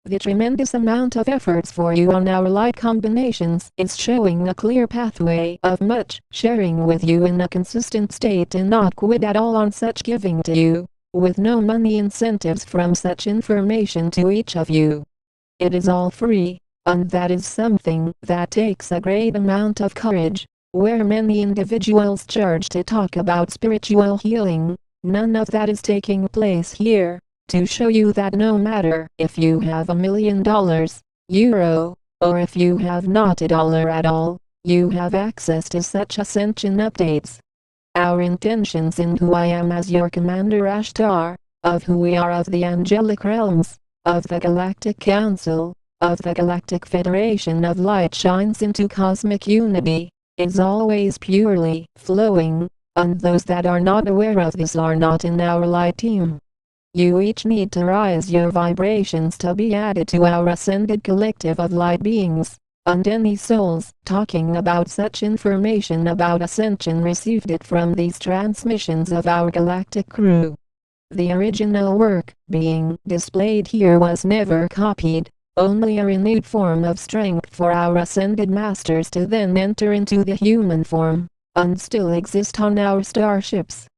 The tremendous amount of efforts for you on our light combinations is showing a clear pathway of much sharing with you in a consistent state and not quit at all on such giving to you, with no money incentives from such information to each of you. It is all free, and that is something that takes a great amount of courage. Where many individuals charge to talk about spiritual healing, none of that is taking place here. To show you that no matter if you have $1 million, euro, or if you have not a dollar at all, you have access to such ascension updates. Our intentions in who I am as your Commander Ashtar, of who we are of the angelic realms, of the Galactic Council, of the Galactic Federation of Light shines into cosmic unity, is always purely flowing, and those that are not aware of this are not in our light team. You each need to rise your vibrations to be added to our ascended collective of light beings, and any souls talking about such information about ascension received it from these transmissions of our galactic crew. The original work being displayed here was never copied, only a renewed form of strength for our ascended masters to then enter into the human form, and still exist on our starships.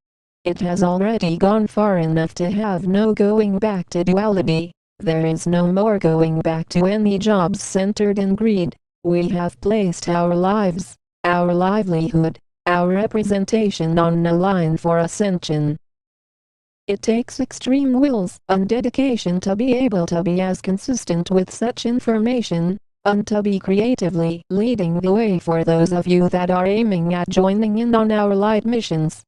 It has already gone far enough to have no going back to duality. There is no more going back to any jobs centered in greed. We have placed our lives, our livelihood, our representation on the line for ascension. It takes extreme wills and dedication to be able to be as consistent with such information, and to be creatively leading the way for those of you that are aiming at joining in on our light missions.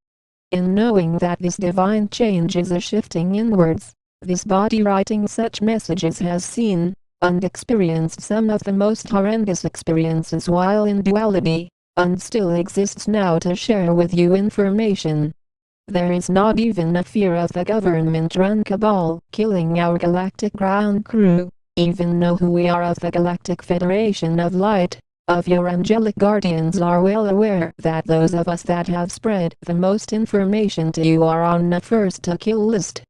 In knowing that this divine change is a shifting inwards, this body writing such messages has seen, and experienced some of the most horrendous experiences while in duality, and still exists now to share with you information. There is not even a fear of the government-run cabal killing our galactic ground crew, even though who we are of the Galactic Federation of Light, of your angelic guardians are well aware that those of us that have spread the most information to you are on the first to kill list.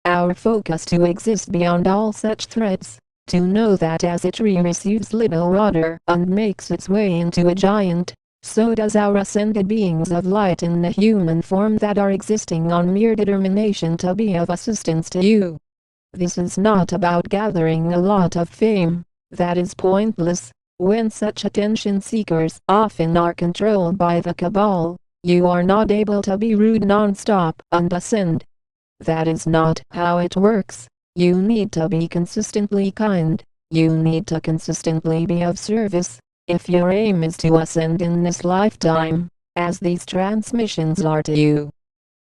Our focus to exist beyond all such threats, to know that as a tree receives little water and makes its way into a giant, so does our ascended beings of light in the human form that are existing on mere determination to be of assistance to you. This is not about gathering a lot of fame, that is pointless. When such attention seekers often are controlled by the cabal, you are not able to be rude non-stop and ascend. That is not how it works. You need to be consistently kind. You need to consistently be of service, if your aim is to ascend in this lifetime, as these transmissions are to you.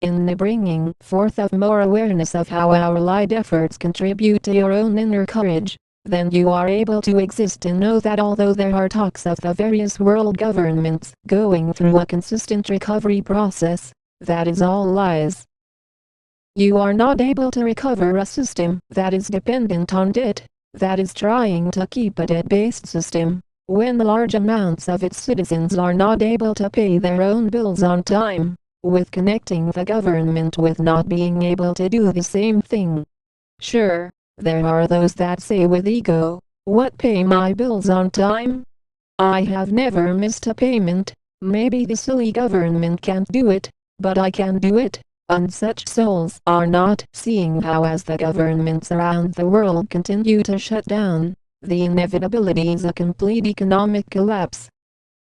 In the bringing forth of more awareness of how our light efforts contribute to your own inner courage, then you are able to exist and know that although there are talks of the various world governments going through a consistent recovery process, that is all lies. You are not able to recover a system that is dependent on debt, that is trying to keep a debt-based system, when large amounts of its citizens are not able to pay their own bills on time, with connecting the government with not being able to do the same thing. Sure. There are those that say with ego, "What, pay my bills on time? I have never missed a payment. Maybe the silly government can't do it, but I can do it." And such souls are not seeing how as the governments around the world continue to shut down, the inevitability is a complete economic collapse.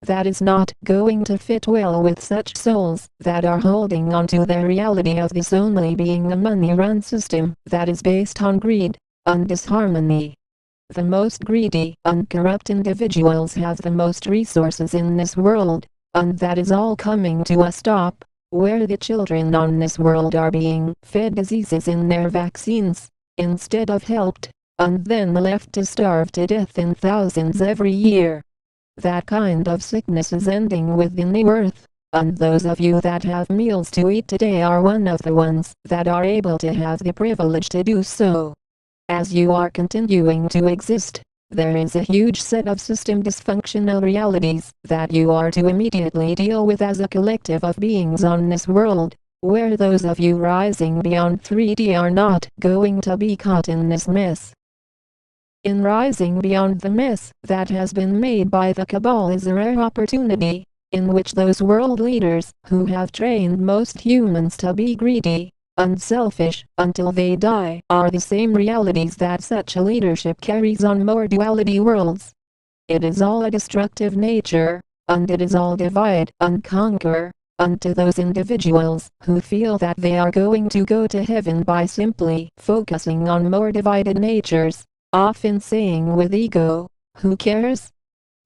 That is not going to fit well with such souls that are holding on to their reality of this only being a money-run system that is based on greed and disharmony. The most greedy and corrupt individuals have the most resources in this world, and that is all coming to a stop, where the children on this world are being fed diseases in their vaccines, instead of helped, and then left to starve to death in thousands every year. That kind of sickness is ending with the new earth, and those of you that have meals to eat today are one of the ones that are able to have the privilege to do so. As you are continuing to exist, there is a huge set of system dysfunctional realities that you are to immediately deal with as a collective of beings on this world, where those of you rising beyond 3D are not going to be caught in this mess. In rising beyond the mess that has been made by the cabal is a rare opportunity, in which those world leaders who have trained most humans to be greedy, unselfish until they die are the same realities that such a leadership carries on more duality worlds. It is all a destructive nature, and it is all divide and conquer, unto those individuals who feel that they are going to go to heaven by simply focusing on more divided natures, often saying with ego, "Who cares?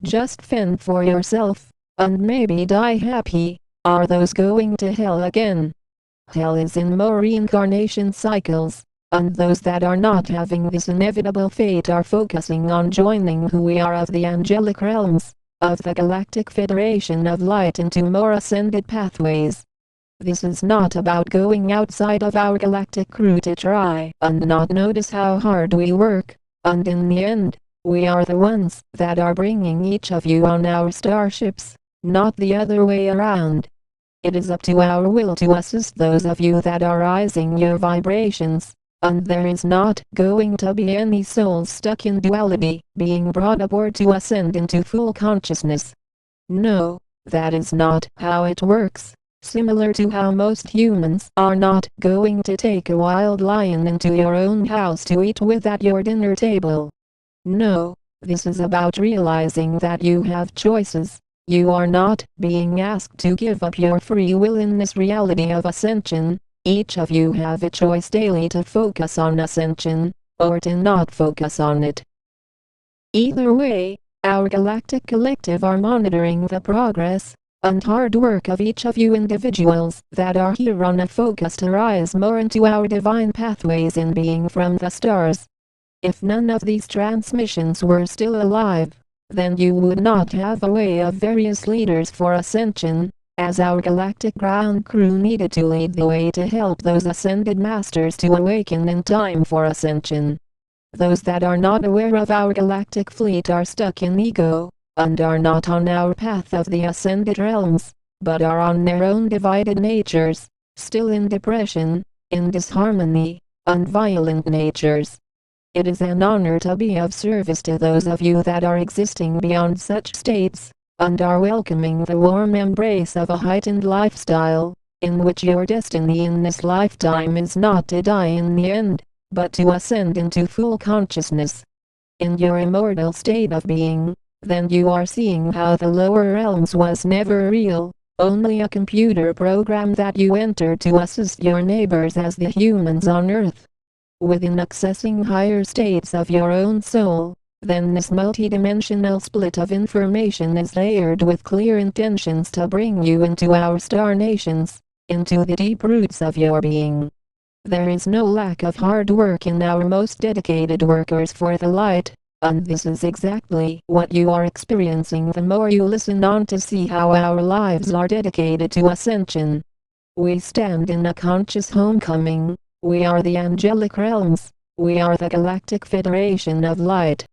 Just fend for yourself, and maybe die happy," are those going to hell again. Hell is in more reincarnation cycles, and those that are not having this inevitable fate are focusing on joining who we are of the angelic realms, of the Galactic Federation of Light into more ascended pathways. This is not about going outside of our galactic crew to try and not notice how hard we work, and in the end, we are the ones that are bringing each of you on our starships, not the other way around. It is up to our will to assist those of you that are raising your vibrations, and there is not going to be any souls stuck in duality being brought aboard to ascend into full consciousness. No, that is not how it works. Similar to how most humans are not going to take a wild lion into your own house to eat with at your dinner table. No, this is about realizing that you have choices. You are not being asked to give up your free will in this reality of ascension. Each of you have a choice daily to focus on ascension, or to not focus on it. Either way, our galactic collective are monitoring the progress and hard work of each of you individuals that are here on a focus to rise more into our divine pathways in being from the stars. If none of these transmissions were still alive, then you would not have a way of various leaders for ascension, as our galactic ground crew needed to lead the way to help those ascended masters to awaken in time for ascension. Those that are not aware of our galactic fleet are stuck in ego, and are not on our path of the ascended realms, but are on their own divided natures, still in depression, in disharmony, and violent natures. It is an honor to be of service to those of you that are existing beyond such states, and are welcoming the warm embrace of a heightened lifestyle, in which your destiny in this lifetime is not to die in the end, but to ascend into full consciousness. In your immortal state of being, then you are seeing how the lower realms was never real, only a computer program that you entered to assist your neighbors as the humans on Earth. Within accessing higher states of your own soul, then this multidimensional split of information is layered with clear intentions to bring you into our star nations, into the deep roots of your being. There is no lack of hard work in our most dedicated workers for the light, and this is exactly what you are experiencing the more you listen on to see how our lives are dedicated to ascension. We stand in a conscious homecoming. We are the angelic realms. We are the Galactic Federation of Light.